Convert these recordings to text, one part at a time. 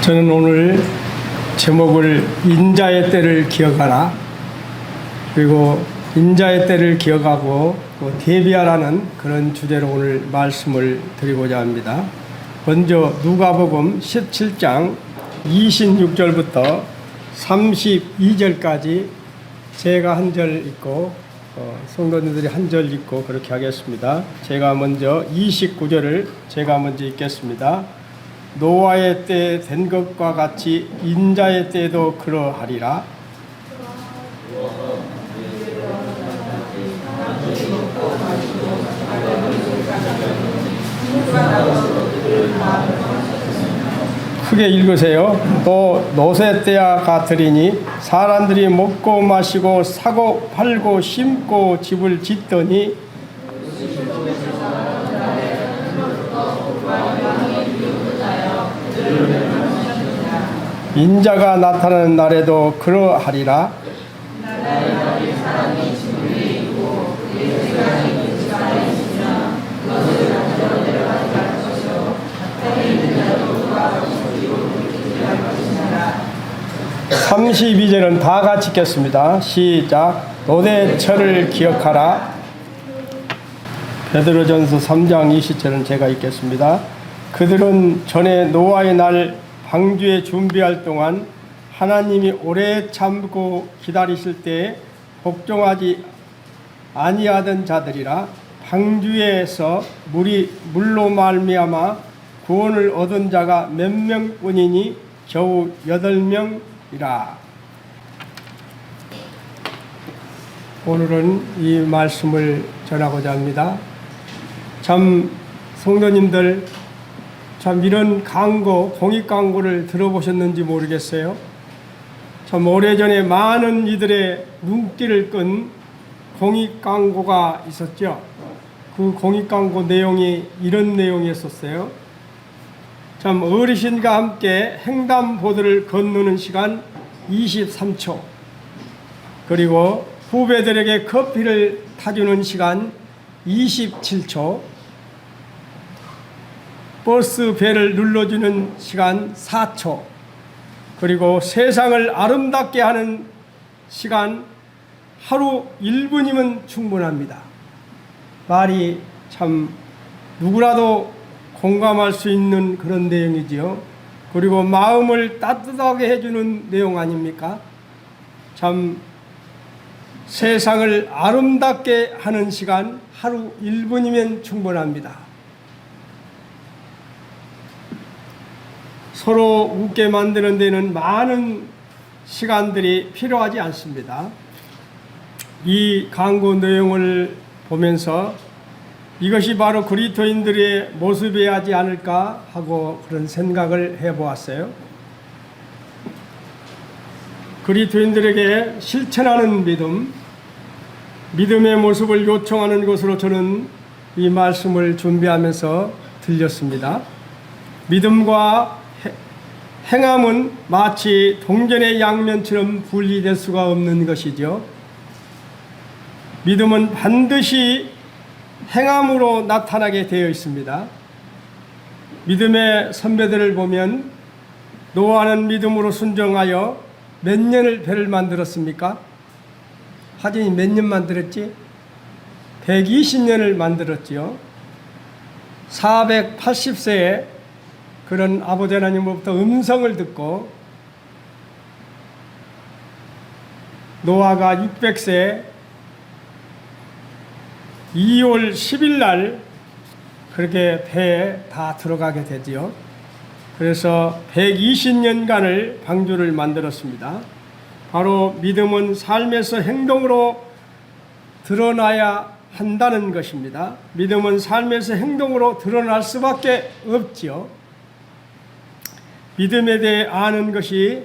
저는 오늘 제목을 인자의 때를 기억하라, 그리고 인자의 때를 기억하고 대비하라는 그런 주제로 오늘 말씀을 드리고자 합니다. 먼저 누가복음 17장 26절부터 32절까지 제가 한 절 읽고 성도님들이 한 절 읽고 그렇게 하겠습니다. 제가 먼저 29절을 제가 먼저 읽겠습니다. 노아의 때 된 것과 같이 인자의 때도 그러하리라. 크게 읽으세요. 또 노새 때와 같으리니 사람들이 먹고 마시고 사고 팔고 심고 집을 짓더니 인자가 나타나는 날에도 그러하리라. 삼십이 절은 다 같이 읽겠습니다. 시작. 노대처를 기억하라. 베드로전서 3장 20절은 제가 읽겠습니다. 그들은 전에 노아의 날 방주에 준비할 동안 하나님이 오래 참고 기다리실 때에 복종하지 아니하던 자들이라. 방주에서 물로 말미암아 구원을 얻은 자가 몇 명뿐이니 겨우 8명이라. 오늘은 이 말씀을 전하고자 합니다. 참 성도님들, 참 이런 광고, 공익 광고를 들어보셨는지 모르겠어요. 참 오래전에 많은 이들의 눈길을 끈 공익 광고가 있었죠. 그 공익 광고 내용이 이런 내용이었어요. 참 어르신과 함께 횡단보도를 건너는 시간 23초, 그리고 후배들에게 커피를 타주는 시간 27초, 버스 벨을 눌러주는 시간 4초, 그리고 세상을 아름답게 하는 시간 하루 1분이면 충분합니다. 말이 참 누구라도 공감할 수 있는 그런 내용이지요. 그리고 마음을 따뜻하게 해주는 내용 아닙니까? 참 세상을 아름답게 하는 시간 하루 1분이면 충분합니다. 서로 웃게 만드는 데는 많은 시간들이 필요하지 않습니다. 이 광고 내용을 보면서 이것이 바로 그리스도인들의 모습이어야 하지 않을까 하고 그런 생각을 해보았어요. 그리스도인들에게 실천하는 믿음, 믿음의 모습을 요청하는 것으로 저는 이 말씀을 준비하면서 들렸습니다. 믿음과 행함은 마치 동전의 양면처럼 분리될 수가 없는 것이죠. 믿음은 반드시 행함으로 나타나게 되어 있습니다. 믿음의 선배들을 보면 노아는 믿음으로 순종하여 몇 년을 배를 만들었습니까? 하진이 몇 년 만들었지? 120년을 만들었지요. 480세에 그런 아버지 하나님으로부터 음성을 듣고 노아가 600세 2월 10일 날 그렇게 배에 다 들어가게 되지요. 그래서 120년간을 방주를 만들었습니다. 바로 믿음은 삶에서 행동으로 드러나야 한다는 것입니다. 믿음은 삶에서 행동으로 드러날 수밖에 없지요. 믿음에 대해 아는 것이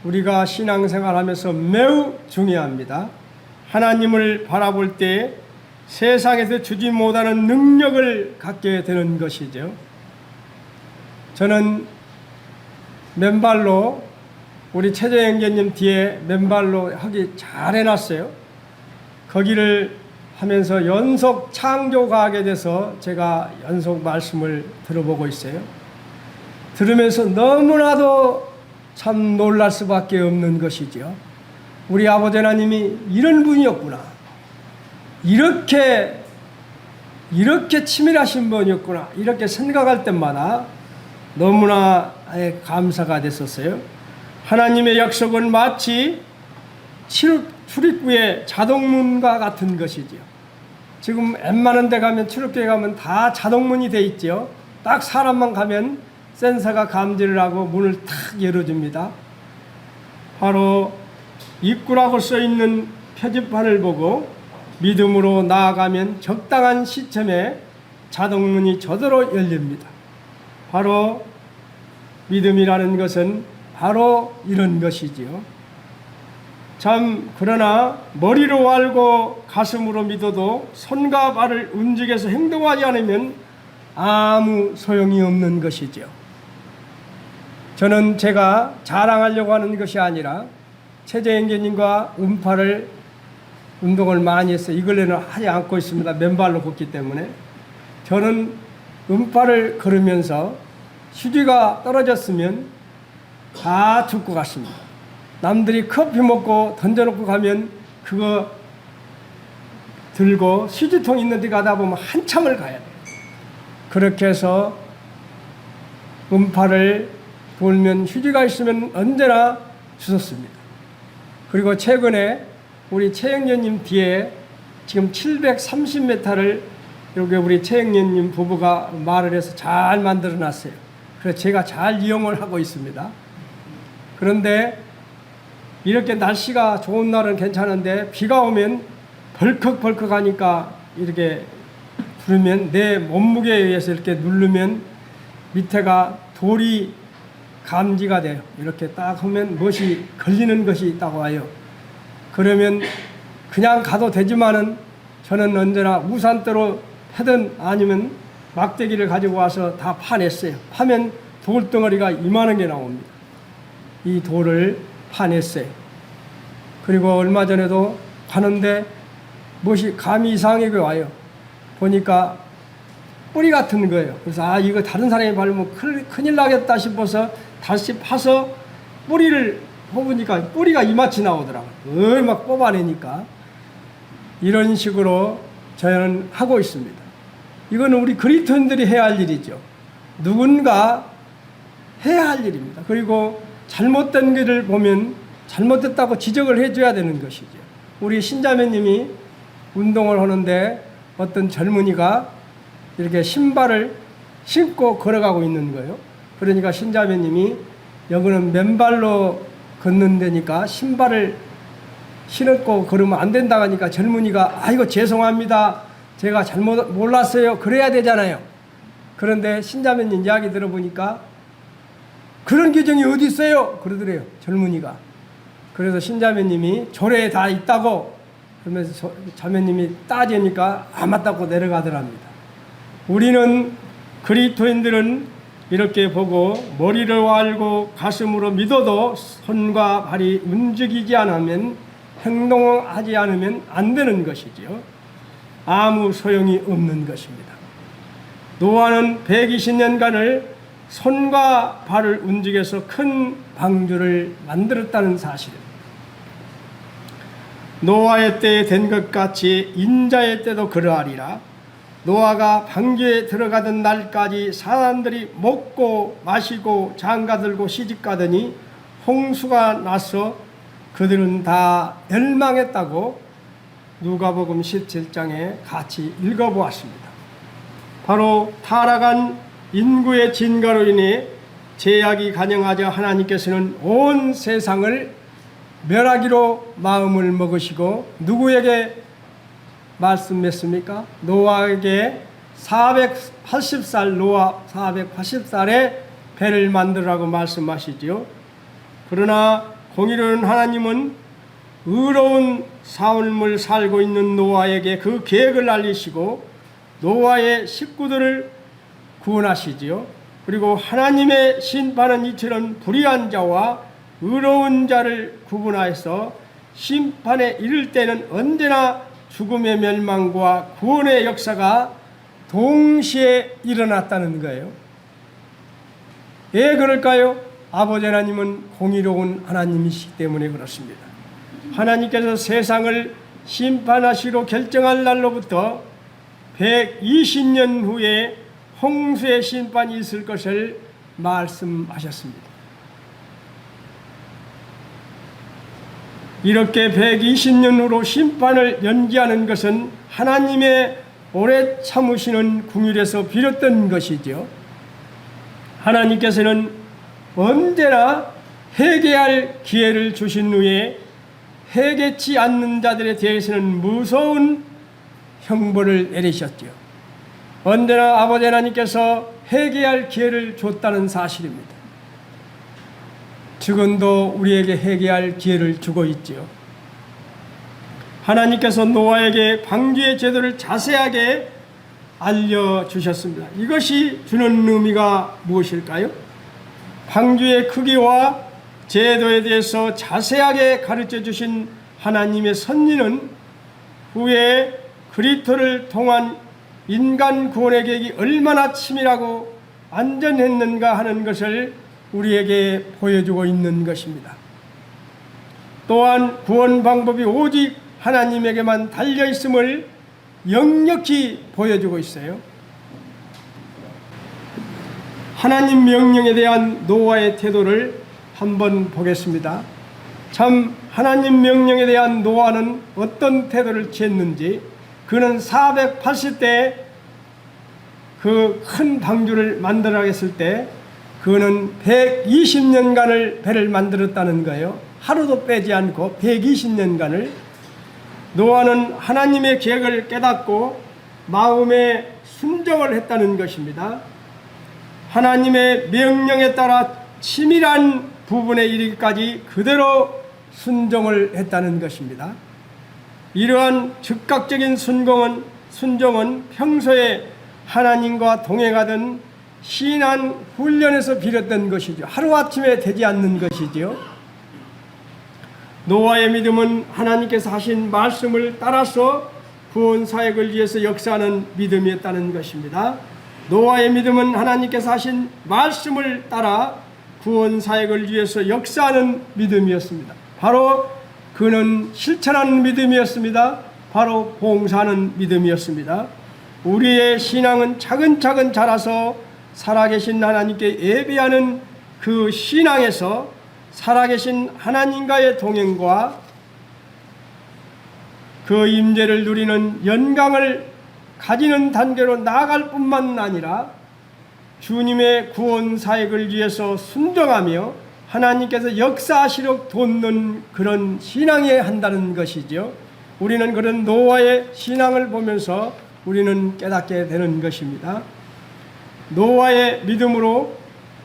우리가 신앙생활하면서 매우 중요합니다. 하나님을 바라볼 때 세상에서 주지 못하는 능력을 갖게 되는 것이죠. 저는 맨발로 우리 최재영계님 뒤에 맨발로 하기 잘 해놨어요. 거기를 하면서 연속 창조가하게 돼서 제가 연속 말씀을 들어보고 있어요. 들으면서 너무나도 참 놀랄 수밖에 없는 것이죠. 우리 아버지 하나님이 이런 분이었구나. 이렇게 치밀하신 분이었구나. 이렇게 생각할 때마다 너무나 감사가 됐었어요. 하나님의 약속은 마치 출입구의 자동문과 같은 것이죠. 지금 웬만한 데 가면 출입구에 가면 다 자동문이 돼 있죠. 딱 사람만 가면 센서가 감지를 하고 문을 탁 열어줍니다. 바로 입구라고 써있는 표지판을 보고 믿음으로 나아가면 적당한 시점에 자동문이 저절로 열립니다. 바로 믿음이라는 것은 바로 이런 것이지요. 참 그러나 머리로 알고 가슴으로 믿어도 손과 발을 움직여서 행동하지 않으면 아무 소용이 없는 것이죠. 저는 제가 자랑하려고 하는 것이 아니라 최재행제님과 운동을 많이 했어요. 이 근래는 하지 않고 있습니다. 맨발로 걷기 때문에. 저는 음파를 걸으면서 휴지가 떨어졌으면 다 죽고 갔습니다. 남들이 커피 먹고 던져놓고 가면 그거 들고 휴지통 있는 데 가다 보면 한참을 가야 돼요. 그렇게 해서 음파를 돌면 휴지가 있으면 언제나 주웠습니다. 그리고 최근에 우리 최영년님 뒤에 지금 730m를 여기 우리 최영년님 부부가 말을 해서 잘 만들어 놨어요. 그래서 제가 잘 이용을 하고 있습니다. 그런데 이렇게 날씨가 좋은 날은 괜찮은데 비가 오면 벌컥벌컥 하니까 이렇게 부르면 내 몸무게에 의해서 이렇게 누르면 밑에가 돌이 감지가 돼요. 이렇게 딱 하면 무엇이 걸리는 것이 있다고 해요. 그러면 그냥 가도 되지만은 저는 언제나 우산대로 패든 아니면 막대기를 가지고 와서 다 파냈어요. 파면 돌덩어리가 이만한 게 나옵니다. 이 돌을 파냈어요. 그리고 얼마 전에도 가는데 무엇이 감이 이상하게 와요. 보니까 뿌리 같은 거예요. 그래서 이거 다른 사람이 밟으면 큰일 나겠다 싶어서 다시 파서 뿌리를 뽑으니까 뿌리가 이마치 나오더라고요. 막 뽑아내니까. 이런 식으로 저는 하고 있습니다. 이거는 우리 그리스도인들이 해야 할 일이죠. 누군가 해야 할 일입니다. 그리고 잘못된 것을 보면 잘못됐다고 지적을 해줘야 되는 것이죠. 우리 신자매님이 운동을 하는데 어떤 젊은이가 이렇게 신발을 신고 걸어가고 있는 거예요. 그러니까 신자매님이 여기는 맨발로 걷는 데니까 신발을 신고 걸으면 안 된다고 하니까 젊은이가 아이고 죄송합니다. 제가 잘못 몰랐어요. 그래야 되잖아요. 그런데 신자매님 이야기 들어보니까 그런 규정이 어디 있어요? 그러더래요. 젊은이가. 그래서 신자매님이 조례에 다 있다고 그러면서 자매님이 따지니까 맞다고 내려가더랍니다. 우리는 그리스도인들은 이렇게 보고 머리로 알고 가슴으로 믿어도 손과 발이 움직이지 않으면 행동하지 않으면 안 되는 것이지요. 아무 소용이 없는 것입니다. 노아는 120년간을 손과 발을 움직여서 큰 방주를 만들었다는 사실입니다. 노아의 때에 된 것 같이 인자의 때도 그러하리라. 노아가 방주에 들어가던 날까지 사람들이 먹고 마시고 장가들고 시집가더니 홍수가 나서 그들은 다 멸망했다고 누가복음 17장에 같이 읽어보았습니다. 바로 타락한 인구의 증가로 인해 죄악이 간영하자 하나님께서는 온 세상을 멸하기로 마음을 먹으시고 누구에게 말씀했습니까? 노아에게 480살 노아 480살에 배를 만들라고 말씀하시지요. 그러나 공의로운 하나님은 의로운 삶을 살고 있는 노아에게 그 계획을 알리시고 노아의 식구들을 구원하시지요. 그리고 하나님의 심판은 이처럼 불의한 자와 의로운 자를 구분하여서 심판에 이를 때는 언제나 죽음의 멸망과 구원의 역사가 동시에 일어났다는 거예요. 왜 그럴까요? 아버지 하나님은 공의로운 하나님이시기 때문에 그렇습니다. 하나님께서 세상을 심판하시로 결정할 날로부터 120년 후에 홍수의 심판이 있을 것을 말씀하셨습니다. 이렇게 120년 후로 심판을 연기하는 것은 하나님의 오래 참으시는 긍휼에서 비롯된 것이죠. 하나님께서는 언제나 회개할 기회를 주신 후에 회개치 않는 자들에 대해서는 무서운 형벌을 내리셨죠. 언제나 아버지 하나님께서 회개할 기회를 줬다는 사실입니다. 지금도 우리에게 회개할 기회를 주고 있지요. 하나님께서 노아에게 방주의 제도를 자세하게 알려주셨습니다. 이것이 주는 의미가 무엇일까요? 방주의 크기와 제도에 대해서 자세하게 가르쳐 주신 하나님의 섭리는 후에 그리스도를 통한 인간 구원의 계획이 얼마나 치밀하고 안전했는가 하는 것을 우리에게 보여주고 있는 것입니다. 또한 구원 방법이 오직 하나님에게만 달려있음을 역력히 보여주고 있어요. 하나님 명령에 대한 노아의 태도를 한번 보겠습니다. 참 하나님 명령에 대한 노아는 어떤 태도를 취했는지, 그는 480대 그 큰 방주를 만들어야겠을 때 그는 120년간을 배를 만들었다는 거예요. 하루도 빼지 않고 120년간을. 노아는 하나님의 계획을 깨닫고 마음에 순종을 했다는 것입니다. 하나님의 명령에 따라 치밀한 부분에 이르기까지 그대로 순종을 했다는 것입니다. 이러한 즉각적인 순종은 평소에 하나님과 동행하던 신앙 훈련에서 비롯된 것이죠. 하루아침에 되지 않는 것이지요. 노아의 믿음은 하나님께서 하신 말씀을 따라서 구원 사역을 위해서 역사하는 믿음이었다는 것입니다. 노아의 믿음은 하나님께서 하신 말씀을 따라 구원 사역을 위해서 역사하는 믿음이었습니다. 바로 그는 실천하는 믿음이었습니다. 바로 봉사하는 믿음이었습니다. 우리의 신앙은 차근차근 자라서 살아계신 하나님께 예배하는 그 신앙에서 살아계신 하나님과의 동행과 그 임재를 누리는 영광을 가지는 단계로 나아갈 뿐만 아니라 주님의 구원 사역을 위해서 순종하며 하나님께서 역사하시려 돕는 그런 신앙에 한다는 것이죠. 우리는 그런 노아의 신앙을 보면서 우리는 깨닫게 되는 것입니다. 노아의 믿음으로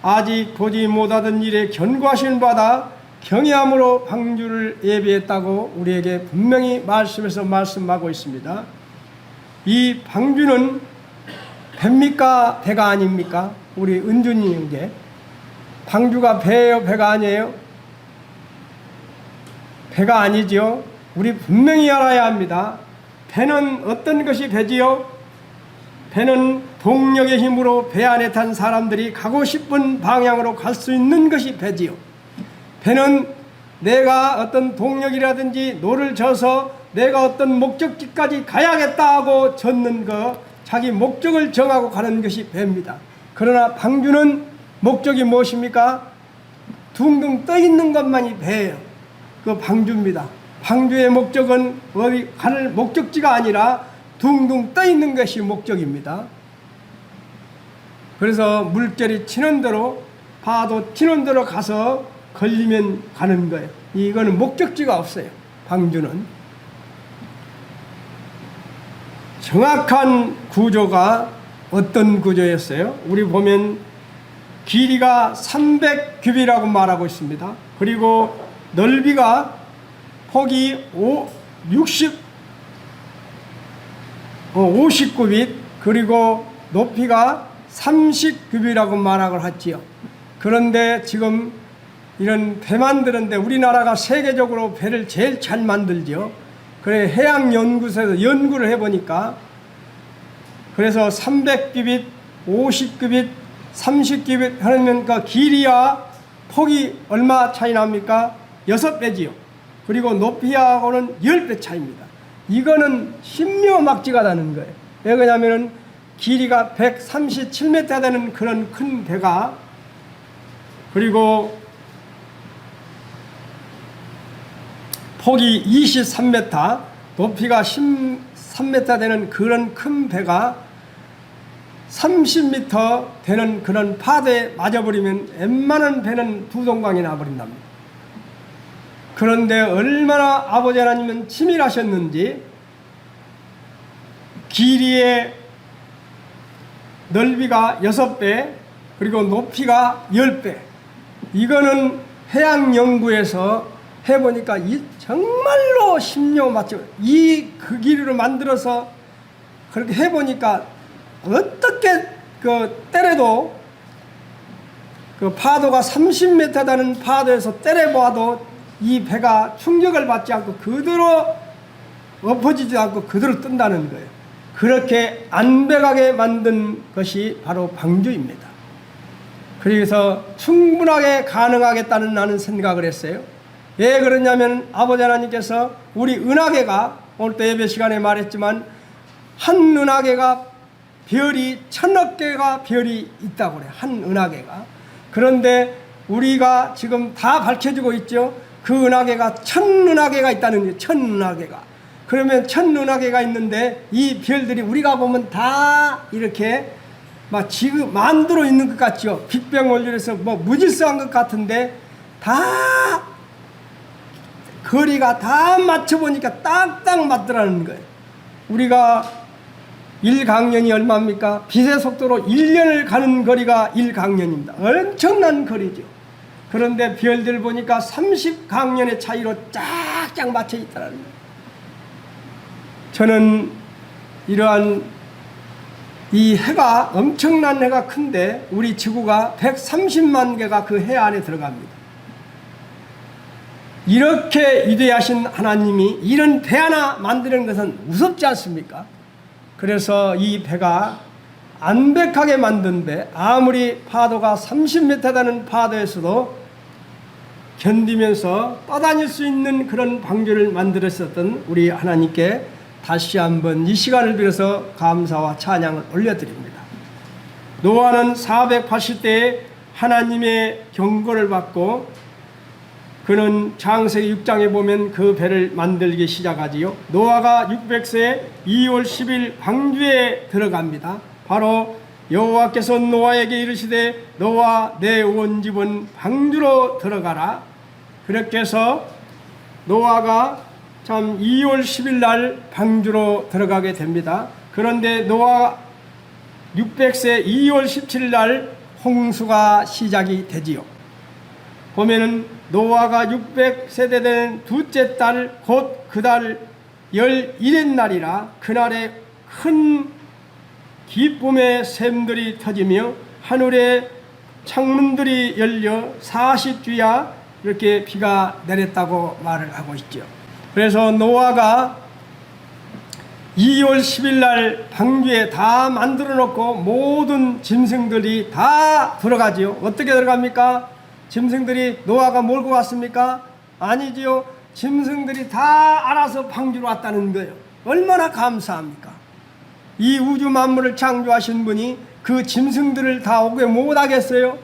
아직 보지 못하던 일에 견고하신 바다 경외함으로 방주를 예비했다고 우리에게 분명히 말씀에서 말씀하고 있습니다. 이 방주는 배입니까? 배가 아닙니까? 우리 은준이 형제, 방주가 배예요? 배가 아니에요? 배가 아니지요. 우리 분명히 알아야 합니다. 배는 어떤 것이 배지요? 배는 동력의 힘으로 배 안에 탄 사람들이 가고 싶은 방향으로 갈 수 있는 것이 배지요. 배는 내가 어떤 동력이라든지 노를 져서 내가 어떤 목적지까지 가야겠다 하고 젓는 거, 자기 목적을 정하고 가는 것이 배입니다. 그러나 방주는 목적이 무엇입니까? 둥둥 떠 있는 것만이 배예요. 그 방주입니다. 방주의 목적은 어디 갈 목적지가 아니라 둥둥 떠 있는 것이 목적입니다. 그래서 물결이 치는 대로, 파도 치는 대로 가서 걸리면 가는 거예요. 이거는 목적지가 없어요. 방주는. 정확한 구조가 어떤 구조였어요? 우리 보면 길이가 300규빗이라고 말하고 있습니다. 그리고 넓이가 폭이 50규빗, 그리고 높이가 30규빗이라고 말하고 하지요. 그런데 지금 이런 배 만드는데 우리나라가 세계적으로 배를 제일 잘 만들죠. 그래 해양연구소에서 연구를 해보니까 그래서 300규빗, 50규빗, 30규빗 하면 그 길이와 폭이 얼마 차이 납니까? 6배지요. 그리고 높이하고는 10배 차이입니다. 이거는 신묘막지가라는 거예요. 왜 그러냐면은 길이가 137m 되는 그런 큰 배가, 그리고 폭이 23m, 높이가 13m 되는 그런 큰 배가 30m 되는 그런 파도에 맞아버리면 웬만한 배는 두 동강이 나버린답니다. 그런데 얼마나 아버지 하나님은 치밀하셨는지 길이의 넓이가 6배 그리고 높이가 10배, 이거는 해양 연구에서 해보니까 정말로 심려 맞죠. 그 길이로 만들어서 그렇게 해보니까 어떻게 때려도 그 파도가 30m 되는 파도에서 때려봐도 이 배가 충격을 받지 않고 그대로 엎어지지 않고 그대로 뜬다는 거예요. 그렇게 안배가게 만든 것이 바로 방주입니다. 그래서 충분하게 가능하겠다는 나는 생각을 했어요. 왜 그러냐면 아버지 하나님께서 우리 은하계가, 오늘 또 예배 시간에 말했지만 한 은하계가 별이 1000억 개가 별이 있다고 그래요. 한 은하계가. 그런데 우리가 지금 다 밝혀지고 있죠. 그 은하계가 1000은하계가 있다는 거예요. 1000은하계가. 그러면 1000은하계가 있는데 이 별들이 우리가 보면 다 이렇게 막 지금 만들어 있는 것 같죠. 빅뱅 원리에서 뭐 무질서한 것 같은데 다 거리가 다 맞춰보니까 딱딱 맞더라는 거예요. 우리가 1강년이 얼마입니까? 빛의 속도로 1년을 가는 거리가 1강년입니다. 엄청난 거리죠. 그런데 별들 보니까 30강년의 차이로 쫙쫙 맞춰 있다는 거예요. 저는 이러한 이 해가, 엄청난 해가 큰데 우리 지구가 130만 개가 그 해 안에 들어갑니다. 이렇게 위대하신 하나님이 이런 배 하나 만드는 것은 무섭지 않습니까? 그래서 이 배가 안백하게 만든 배, 아무리 파도가 30m 되는 파도에서도 견디면서 떠다닐 수 있는 그런 방주를 만들었었던 우리 하나님께 다시 한번 이 시간을 빌어서 감사와 찬양을 올려드립니다. 노아는 480대에 하나님의 경고를 받고 그는 창세기 6장에 보면 그 배를 만들기 시작하지요. 노아가 600세에 2월 10일 방주에 들어갑니다. 바로 여호와께서 노아에게 이르시되 너와 내 온 집은 방주로 들어가라. 그렇게 해서 노아가 참 2월 10일 날 방주로 들어가게 됩니다. 그런데 노아 600세 2월 17일 날 홍수가 시작이 되지요. 보면은 노아가 600세대 된 둘째 달 곧 그 달 11일 날이라 그날에 큰 기쁨의 샘들이 터지며 하늘의 창문들이 열려 40주야 이렇게 비가 내렸다고 말을 하고 있죠. 그래서 노아가 2월 10일 날 방주에 다 만들어 놓고 모든 짐승들이 다 들어가지요. 어떻게 들어갑니까? 짐승들이 노아가 몰고 왔습니까? 아니지요. 짐승들이 다 알아서 방주로 왔다는 거예요. 얼마나 감사합니까? 이 우주 만물을 창조하신 분이 그 짐승들을 다 오게 못하겠어요?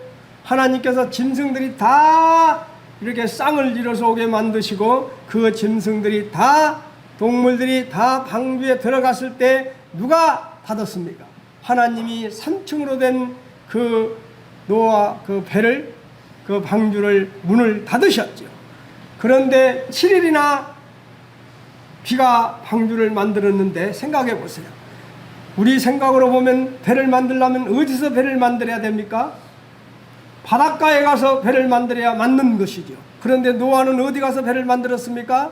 하나님께서 짐승들이 다 이렇게 쌍을 이뤄서 오게 만드시고 그 짐승들이 다, 동물들이 다 방주에 들어갔을 때 누가 닫았습니까? 하나님이 3층으로 된 그 노아 그 배를, 그 방주를 문을 닫으셨죠. 그런데 7일이나 비가 방주를 만들었는데 생각해 보세요. 우리 생각으로 보면 배를 만들려면 어디서 배를 만들어야 됩니까? 바닷가에 가서 배를 만들어야 맞는 것이죠. 그런데 노아는 어디 가서 배를 만들었습니까?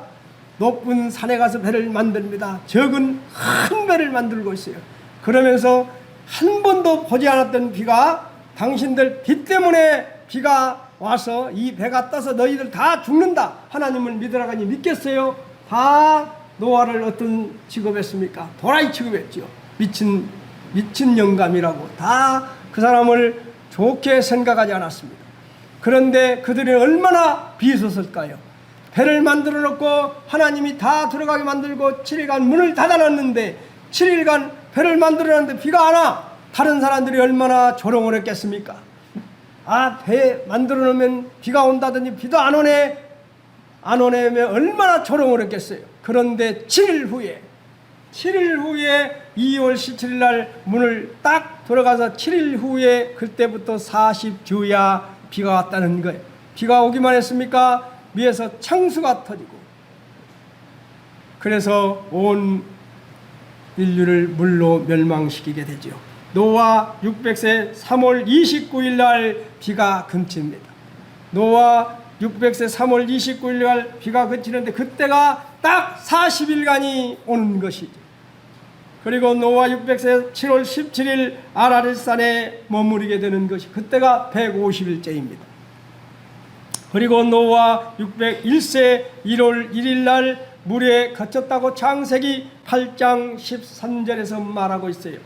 높은 산에 가서 배를 만듭니다. 적은 큰 배를 만들고 있어요. 그러면서 한 번도 보지 않았던 비가 당신들 비 때문에 비가 와서 이 배가 떠서 너희들 다 죽는다. 하나님을 믿으라가니 믿겠어요? 다 노아를 어떤 취급했습니까? 도라이 취급했죠. 미친 영감이라고 다 그 사람을 좋게 생각하지 않았습니다. 그런데 그들이 얼마나 비웃었을까요? 배를 만들어 놓고 하나님이 다 들어가게 만들고 7일간 문을 닫아놨는데 7일간 배를 만들어 놨는데 비가 안 와. 다른 사람들이 얼마나 조롱을 했겠습니까? 아, 배 만들어 놓으면 비가 온다더니 비도 안 오네. 안 오네 하면 얼마나 조롱을 했겠어요. 그런데 7일 후에 2월 17일 날 문을 딱 들어가서 7일 후에 그때부터 40주야 비가 왔다는 거예요. 비가 오기만 했습니까? 위에서 창수가 터지고 그래서 온 인류를 물로 멸망시키게 되죠. 노아 600세 3월 29일 날 비가 그칩니다. 노아 600세 3월 29일 날 비가 그치는데 그때가 딱 40일간이 오는 것이죠. 그리고 노아 600세 7월 17일 아라렛산에 머무르게 되는 것이 그때가 150일째입니다. 그리고 노아 601세 1월 1일 날 물에 갇혔다고 창세기 8장 13절에서 말하고 있어요.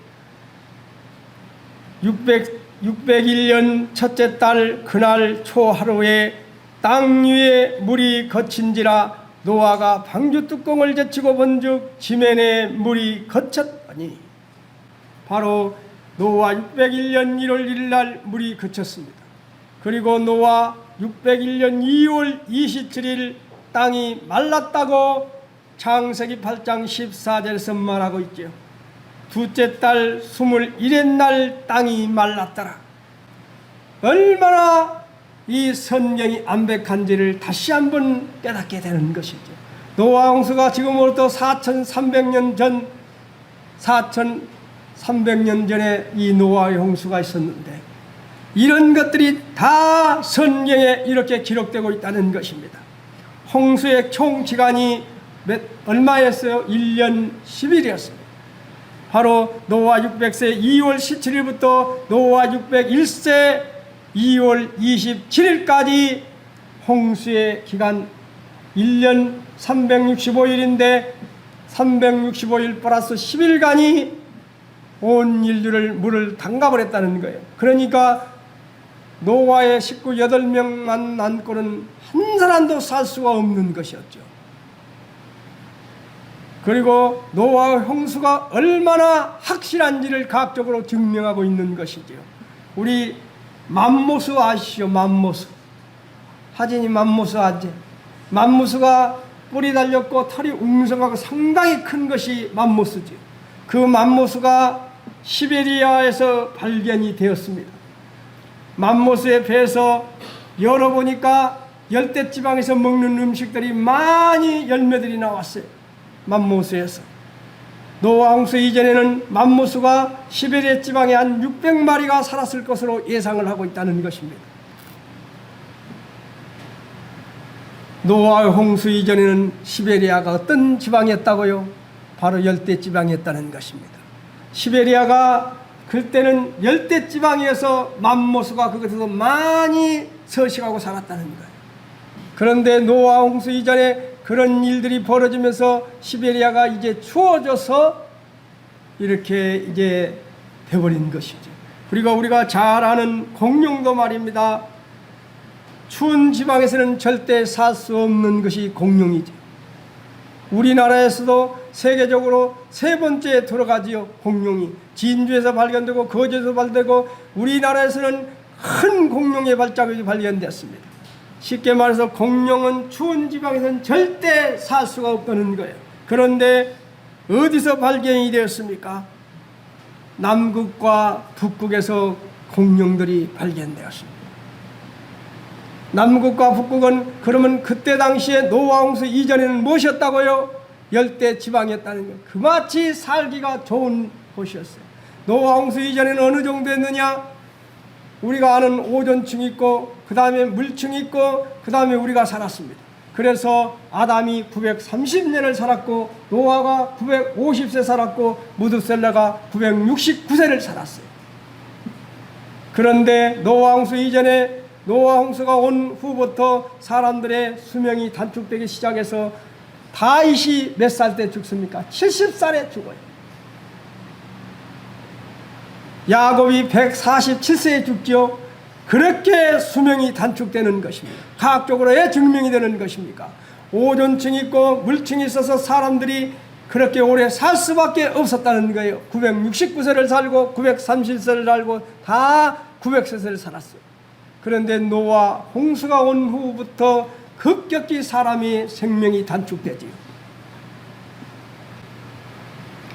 601년 첫째 달 그날 초하루에 땅 위에 물이 거친지라 노아가 방주 뚜껑을 제치고 본즉 지면에 물이 거쳤더니 바로 노아 601년 1월 1일 날 물이 그쳤습니다. 그리고 노아 601년 2월 27일 땅이 말랐다고 창세기 8장 14절에서 말하고 있죠. 둘째 달 21의 날 땅이 말랐더라. 얼마나 이 성경이 암백한지를 다시 한번 깨닫게 되는 것이죠. 노아 홍수가 지금으로부터 4300년 전 4300년 전에 이 노아의 홍수가 있었는데 이런 것들이 다 성경에 이렇게 기록되고 있다는 것입니다. 홍수의 총 기간이 얼마였어요? 1년 10일이었습니다. 바로 노아 600세 2월 17일부터 노아 601세 2월 27일까지 홍수의 기간 1년 365일인데 365일 플러스 10일간이 온 인류를 물을 담가버렸다는 거예요. 그러니까 노아의 식구 8명만 남고는 한 사람도 살 수가 없는 것이었죠. 그리고 노아의 홍수가 얼마나 확실한지를 과학적으로 증명하고 있는 것이죠. 우리 맘모스 아시죠? 맘모스. 하진이 맘모스 아지? 맘모스가 뿔이 달렸고 털이 웅성하고 상당히 큰 것이 맘모스죠. 그 맘모스가 시베리아에서 발견이 되었습니다. 맘모스의 배에서 열어보니까 열대지방에서 먹는 음식들이 많이 열매들이 나왔어요. 맘모스에서. 노아 홍수 이전에는 맘모스가 시베리아 지방에 한 600마리가 살았을 것으로 예상을 하고 있다는 것입니다. 노아 홍수 이전에는 시베리아가 어떤 지방이었다고요? 바로 열대지방이었다는 것입니다. 시베리아가 그때는 열대지방이어서 맘모스가 그것에서 많이 서식하고 살았다는 거예요. 그런데 노아 홍수 이전에 그런 일들이 벌어지면서 시베리아가 이제 추워져서 이렇게 이제 돼버린 것이죠. 그리고 우리가 잘 아는 공룡도 말입니다. 추운 지방에서는 절대 살 수 없는 것이 공룡이죠. 우리나라에서도 세계적으로 3번째에 들어가지요. 공룡이 진주에서 발견되고 거제에서 발견되고 우리나라에서는 큰 공룡의 발자국이 발견됐습니다. 쉽게 말해서 공룡은 추운 지방에서는 절대 살 수가 없다는 거예요. 그런데 어디서 발견이 되었습니까? 남극과 북극에서 공룡들이 발견되었습니다. 남극과 북극은 그러면 그때 당시에 노아 홍수 이전에는 무엇이었다고요? 열대 지방이었다는 거예요. 그마치 살기가 좋은 곳이었어요. 노아 홍수 이전에는 어느 정도였느냐? 우리가 아는 오존층이 있고 그 다음에 물층이 있고 그 다음에 우리가 살았습니다. 그래서 아담이 930년을 살았고 노아가 950세 살았고 무드셀라가 969세를 살았어요. 그런데 노아 홍수 이전에 노아 홍수가 온 후부터 사람들의 수명이 단축되기 시작해서 다윗이 몇 살 때 죽습니까? 70살에 죽어요. 야곱이 147세에 죽지요. 그렇게 수명이 단축되는 것입니다. 과학적으로 왜 증명이 되는 것입니까? 오존층이 있고 물층이 있어서 사람들이 그렇게 오래 살 수밖에 없었다는 거예요. 969세를 살고 930세를 살고 다 900세를 살았어요. 그런데 노아 홍수가 온 후부터 급격히 사람이 생명이 단축되지요.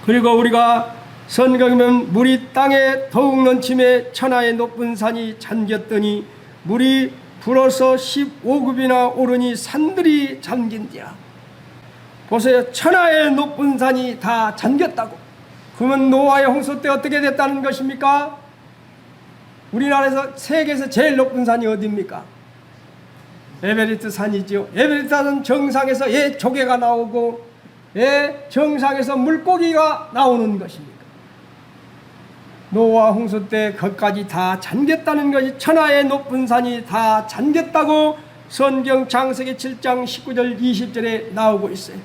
그리고 우리가 성경에 보면 물이 땅에 더욱 넘침에 천하의 높은 산이 잠겼더니 물이 불어서 15급이나 오르니 산들이 잠긴지라. 보세요. 천하의 높은 산이 다 잠겼다고. 그러면 노아의 홍수 때 어떻게 됐다는 것입니까? 우리나라에서 세계에서 제일 높은 산이 어디입니까? 에베레스트 산이죠. 에베레스트 산은 정상에서 조개가 나오고 정상에서 물고기가 나오는 것입니다. 노아 홍수 때 거기까지 다 잠겼다는 것이, 천하의 높은 산이 다 잠겼다고 성경 창세기 7장 19절 20절에 나오고 있어요.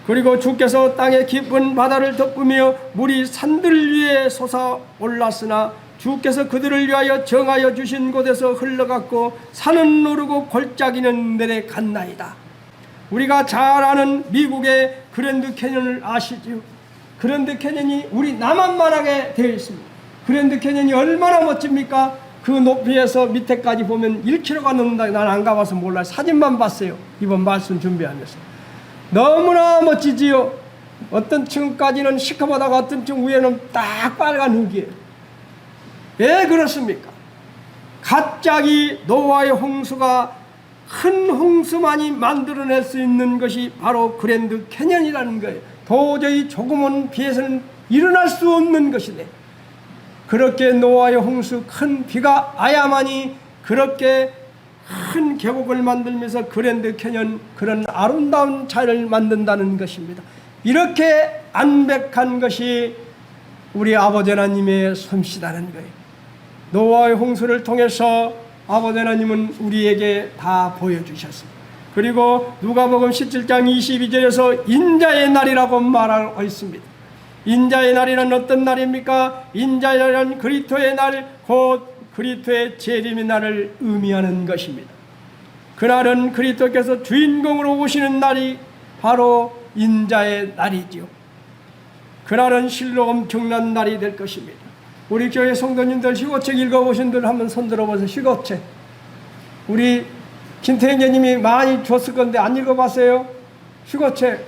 그리고 주께서 땅의 깊은 바다를 덮으며 물이 산들 위에 솟아올랐으나 주께서 그들을 위하여 정하여 주신 곳에서 흘러갔고 산은 오르고 골짜기는 내려갔나이다. 우리가 잘 아는 미국의 그랜드 캐년을 아시죠? 그랜드 캐년이 우리 남한만하게 되어 있습니다. 그랜드 캐년이 얼마나 멋집니까? 그 높이에서 밑에까지 보면 1km가 넘는다. 난 안 가봐서 몰라요. 사진만 봤어요. 이번 말씀 준비하면서. 너무나 멋지지요. 어떤 층까지는 시커멓다가 어떤 층 위에는 딱 빨간 흙이에요. 왜 그렇습니까? 갑자기 노아의 홍수가 큰 홍수만이 만들어낼 수 있는 것이 바로 그랜드 캐년이라는 거예요. 도저히 조금은 비해서는 일어날 수 없는 것이네. 그렇게 노아의 홍수 큰 비가 와야만이 그렇게 큰 계곡을 만들면서 그랜드 캐년, 그런 아름다운 자연을 만든다는 것입니다. 이렇게 완벽한 것이 우리 아버지 하나님의 솜씨라는 거예요. 노아의 홍수를 통해서 아버지 하나님은 우리에게 다 보여주셨습니다. 그리고 누가복음 17장 22절에서 인자의 날이라고 말하고 있습니다. 인자의 날이란 어떤 날입니까? 인자의 날은 그리스도의 날, 곧 그리스도의 재림의 날을 의미하는 것입니다. 그날은 그리스도께서 주인공으로 오시는 날이 바로 인자의 날이지요. 그날은 실로 엄청난 날이 될 것입니다. 우리 교회 성도님들 휴거책 읽어보신 분들 한번 손 들어보세요. 휴거책. 우리 김태형제님이 많이 줬을 건데 안 읽어봤어요? 휴거책.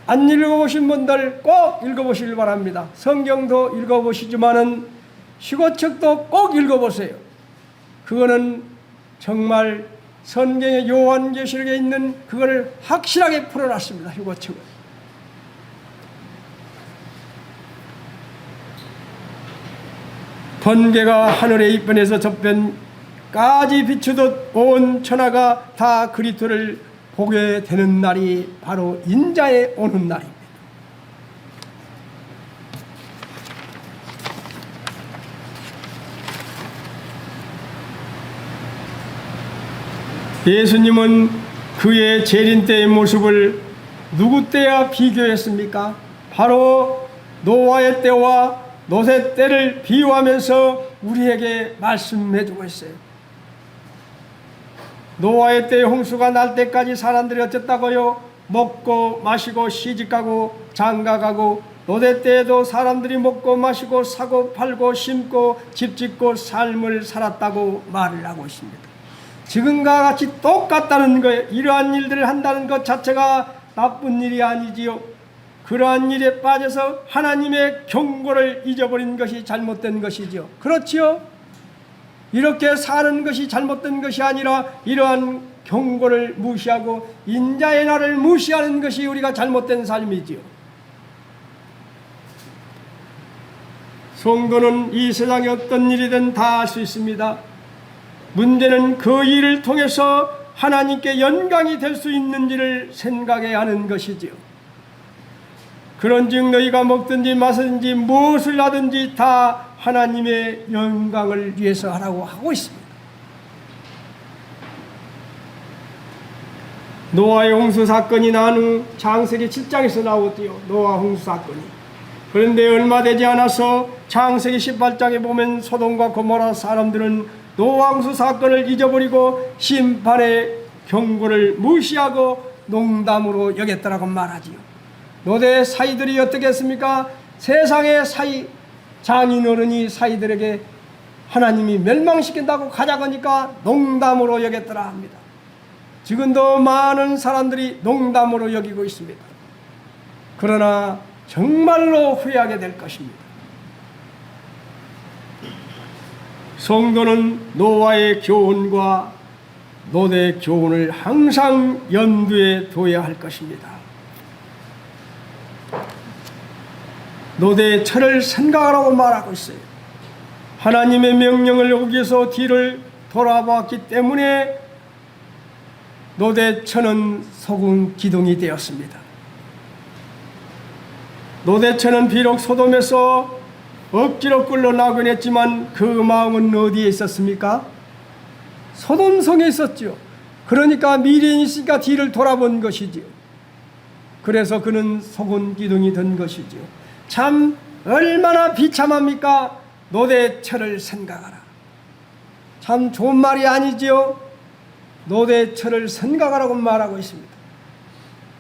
안 읽어보신 분들 꼭 읽어보시길 바랍니다. 성경도 읽어보시지만은 휴거책도 꼭 읽어보세요. 그거는 정말 성경의 요한계시록에 있는 그거를 확실하게 풀어놨습니다. 휴거책은. 번개가 하늘의 이편에서 저편까지 비추듯 온 천하가 다 그리스도를 보게 되는 날이 바로 인자에 오는 날입니다. 예수님은 그의 재림 때의 모습을 누구 때와 비교했습니까? 바로 노아의 때와 롯의 때를 비유하면서 우리에게 말씀해주고 있어요. 노아의 때의 홍수가 날 때까지 사람들이 어쨌다고요? 먹고 마시고 시집가고 장가가고, 롯의 때에도 사람들이 먹고 마시고 사고 팔고 심고 집짓고 삶을 살았다고 말을 하고 있습니다. 지금과 같이 똑같다는 거예요. 이러한 일들을 한다는 것 자체가 나쁜 일이 아니지요. 그러한 일에 빠져서 하나님의 경고를 잊어버린 것이 잘못된 것이죠. 그렇지요? 이렇게 사는 것이 잘못된 것이 아니라 이러한 경고를 무시하고 인자의 날을 무시하는 것이 우리가 잘못된 삶이지요. 성도는 이 세상에 어떤 일이든 다 할 수 있습니다. 문제는 그 일을 통해서 하나님께 영광이 될 수 있는지를 생각해야 하는 것이지요. 그런즉 너희가 먹든지 마시든지 무엇을 하든지 다 하나님의 영광을 위해서 하라고 하고 있습니다. 노아의 홍수 사건이 난 후 창세기 7장에서 나오지요. 노아 홍수 사건이. 그런데 얼마 되지 않아서 창세기 18장에 보면 소돔과 고모라 사람들은 노왕수 사건을 잊어버리고 심판의 경고를 무시하고 농담으로 여겼다라고 말하지요. 노대 사이들이 어떻게 했습니까? 세상의 사이 장인어른이 사이들에게 하나님이 멸망시킨다고 가자거니까 농담으로 여겼더라 합니다. 지금도 많은 사람들이 농담으로 여기고 있습니다. 그러나 정말로 후회하게 될 것입니다. 성도는 노아의 교훈과 롯의 교훈을 항상 염두에 둬야 할 것입니다. 롯의 철을 생각하라고 말하고 있어요. 하나님의 명령을 어기서 뒤를 돌아봤기 때문에 롯의 처는 소금 기둥이 되었습니다. 롯의 처는 비록 소돔에서 억지로 끌려 나곤 했지만 그 마음은 어디에 있었습니까? 소돔성에 있었죠. 그러니까 미련이 있으니까 뒤를 돌아본 것이지요. 그래서 그는 소금 기둥이 된 것이지요. 참 얼마나 비참합니까? 롯의 처를 생각하라. 참 좋은 말이 아니지요. 롯의 처를 생각하라고 말하고 있습니다.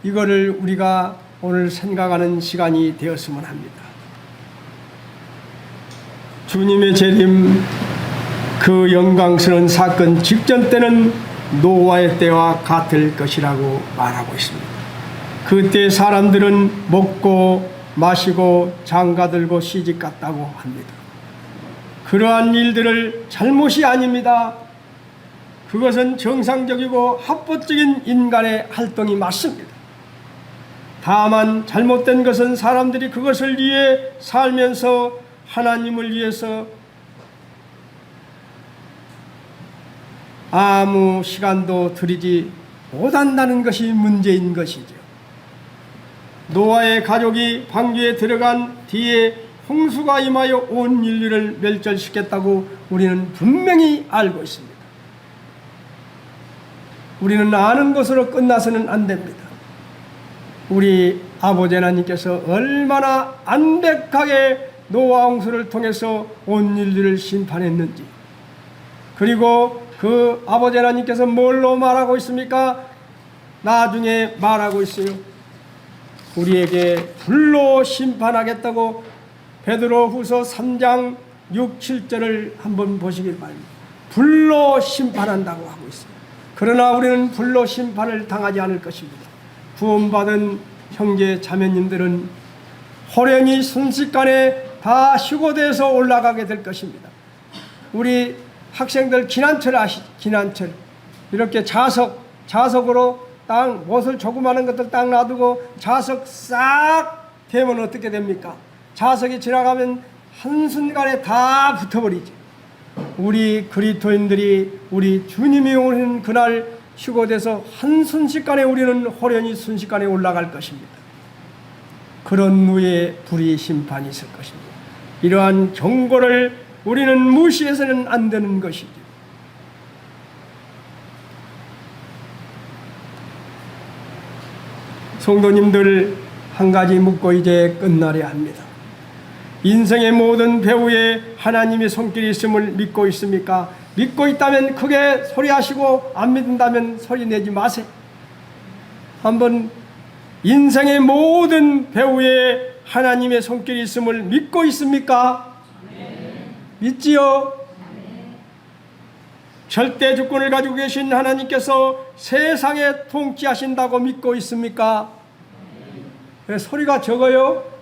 이거를 우리가 오늘 생각하는 시간이 되었으면 합니다. 주님의 재림, 그 영광스러운 사건 직전 때는 노아의 때와 같을 것이라고 말하고 있습니다. 그때 사람들은 먹고 마시고 장가들고 시집갔다고 합니다. 그러한 일들을 잘못이 아닙니다. 그것은 정상적이고 합법적인 인간의 활동이 맞습니다. 다만 잘못된 것은 사람들이 그것을 위해 살면서 하나님을 위해서 아무 시간도 들이지 못한다는 것이 문제인 것이죠. 노아의 가족이 방주에 들어간 뒤에 홍수가 임하여 온 인류를 멸절시켰다고 우리는 분명히 알고 있습니다. 우리는 아는 것으로 끝나서는 안 됩니다. 우리 아버지 하나님께서 얼마나 완벽하게 노아 홍수를 통해서 온 인류를 심판했는지, 그리고 그 아버지 하나님께서 뭘로 말하고 있습니까? 나중에 말하고 있어요. 우리에게 불로 심판하겠다고 베드로후서 3장 6, 7절을 한번 보시길 바랍니다. 불로 심판한다고 하고 있어요. 그러나 우리는 불로 심판을 당하지 않을 것입니다. 구원받은 형제 자매님들은 호련히 순식간에 다 휴거돼서 올라가게 될 것입니다. 우리 학생들 기난철 아시죠? 기난철. 이렇게 자석으로 땅, 못을 조그마한 것들 딱 놔두고 자석 싹 대면 어떻게 됩니까? 자석이 지나가면 한순간에 다 붙어버리죠. 우리 그리스도인들이 우리 주님이 오는 그날 휴거돼서 한순식간에 우리는 호련히 순식간에 올라갈 것입니다. 그런 후에 불의 심판이 있을 것입니다. 이러한 경고를 우리는 무시해서는 안 되는 것이죠. 성도님들, 한 가지 묻고 이제 끝나려 합니다. 인생의 모든 배후에 하나님의 손길이 있음을 믿고 있습니까? 믿고 있다면 크게 소리하시고, 안 믿는다면 소리 내지 마세요. 한번 인생의 모든 배후에 하나님의 손길이 있음을 믿고 있습니까? 네. 믿지요? 네. 절대 주권을 가지고 계신 하나님께서 세상에 통치하신다고 믿고 있습니까? 네. 왜 소리가 적어요?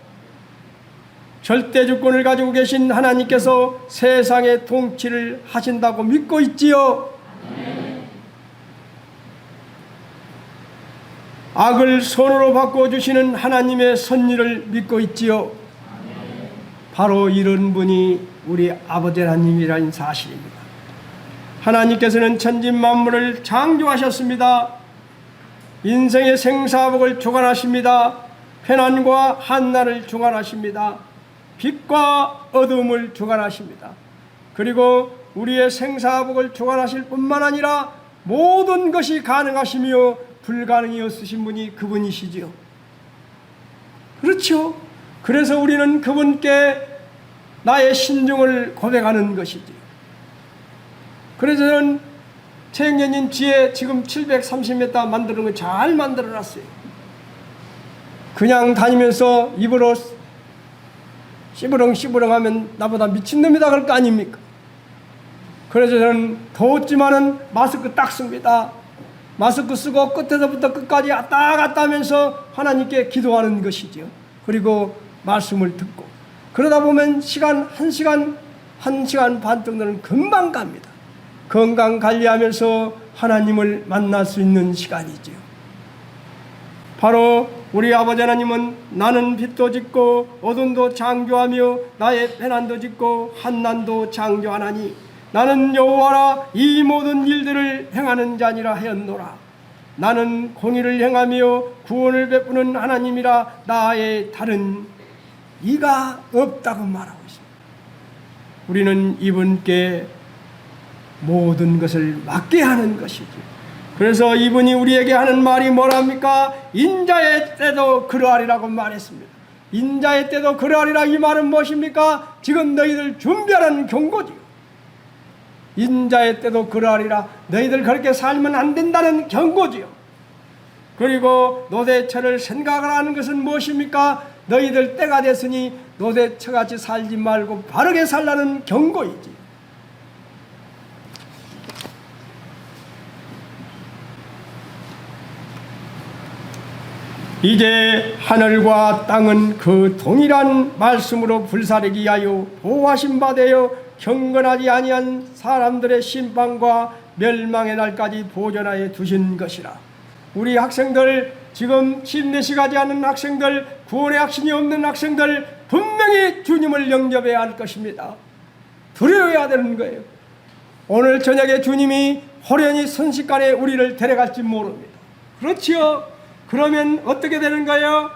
절대 주권을 가지고 계신 하나님께서 세상의 통치를 하신다고 믿고 있지요? 네. 악을 선으로 바꿔주시는 하나님의 섭리를 믿고 있지요? 네. 바로 이런 분이 우리 아버지 하나님이라는 사실입니다. 하나님께서는 천진 만물을 창조하셨습니다. 인생의 생사복을 주관하십니다. 편안과 한날을 주관하십니다. 빛과 어둠을 주관하십니다. 그리고 우리의 생사복을 주관하실 뿐만 아니라 모든 것이 가능하시며 불가능이 없으신 분이 그분이시지요. 그렇죠. 그래서 우리는 그분께 나의 신중을 고백하는 것이지. 그래서 저는 최영년님 뒤에 지금 730m 만드는 거 잘 만들어놨어요. 그냥 다니면서 입으로 씨부렁 하면 나보다 미친놈이다 그럴 거 아닙니까? 그래서 저는 더웠지만은 마스크 딱 씁니다. 마스크 쓰고 끝에서부터 끝까지 왔다 갔다 하면서 하나님께 기도하는 것이죠. 그리고 말씀을 듣고 그러다 보면 한 시간 반 정도는 금방 갑니다. 건강 관리하면서 하나님을 만날 수 있는 시간이죠. 바로 우리 아버지 하나님은 나는 빛도 짓고 어둠도 창조하며 나의 배난도 짓고 한난도 창조하나니 나는 여호와라 이 모든 일들을 행하는 자니라 하였노라. 나는 공의를 행하며 구원을 베푸는 하나님이라 나의 다른 이가 없다고 말하고 있습니다. 우리는 이분께 모든 것을 맡게 하는 것이지. 그래서 이분이 우리에게 하는 말이 뭐랍니까? 인자의 때도 그러하리라고 말했습니다. 인자의 때도 그러하리라 이 말은 무엇입니까? 지금 너희들 준비하라는 경고지요. 인자의 때도 그러하리라. 너희들 그렇게 살면 안 된다는 경고지요. 그리고 노대처를 생각하라는 것은 무엇입니까? 너희들 때가 됐으니 노대처같이 살지 말고 바르게 살라는 경고이지. 이제 하늘과 땅은 그 동일한 말씀으로 불사르기 하여 보호하신 바 되어 경건하지 아니한 사람들의 심판과 멸망의 날까지 보존하여 두신 것이라. 우리 학생들 지금 힘내시가지 않은 학생들, 구원의 확신이 없는 학생들 분명히 주님을 영접해야 할 것입니다. 두려워해야 되는 거예요. 오늘 저녁에 주님이 호련히 순식간에 우리를 데려갈지 모릅니다. 그렇지요? 그러면 어떻게 되는 거예요?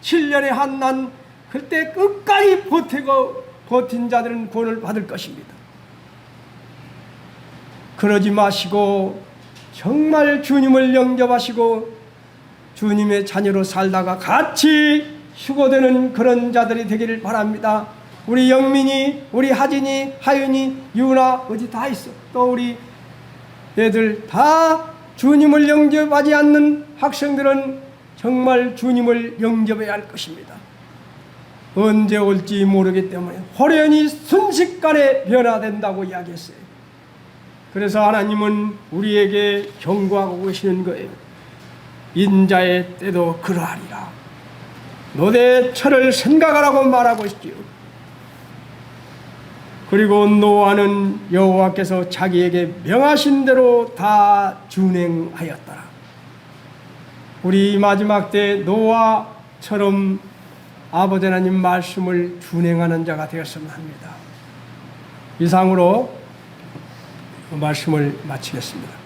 7년의 한난 그때 끝까지 버틴 자들은 구원을 받을 것입니다. 그러지 마시고 정말 주님을 영접하시고 주님의 자녀로 살다가 같이 휴거되는 그런 자들이 되기를 바랍니다. 우리 영민이, 우리 하진이, 하윤이, 유나 어디 다 있어. 또 우리 애들 다 주님을 영접하지 않는 학생들은 정말 주님을 영접해야 할 것입니다. 언제 올지 모르기 때문에 호련히 순식간에 변화된다고 이야기했어요. 그래서 하나님은 우리에게 경고하고 계시는 거예요. 인자의 때도 그러하리라. 노대처를 생각하라고 말하고 있지요. 그리고 노아는 여호와께서 자기에게 명하신 대로 다 준행하였더라. 우리 마지막 때 노아처럼 아버지 하나님 말씀을 준행하는 자가 되었으면 합니다. 이상으로 말씀을 마치겠습니다.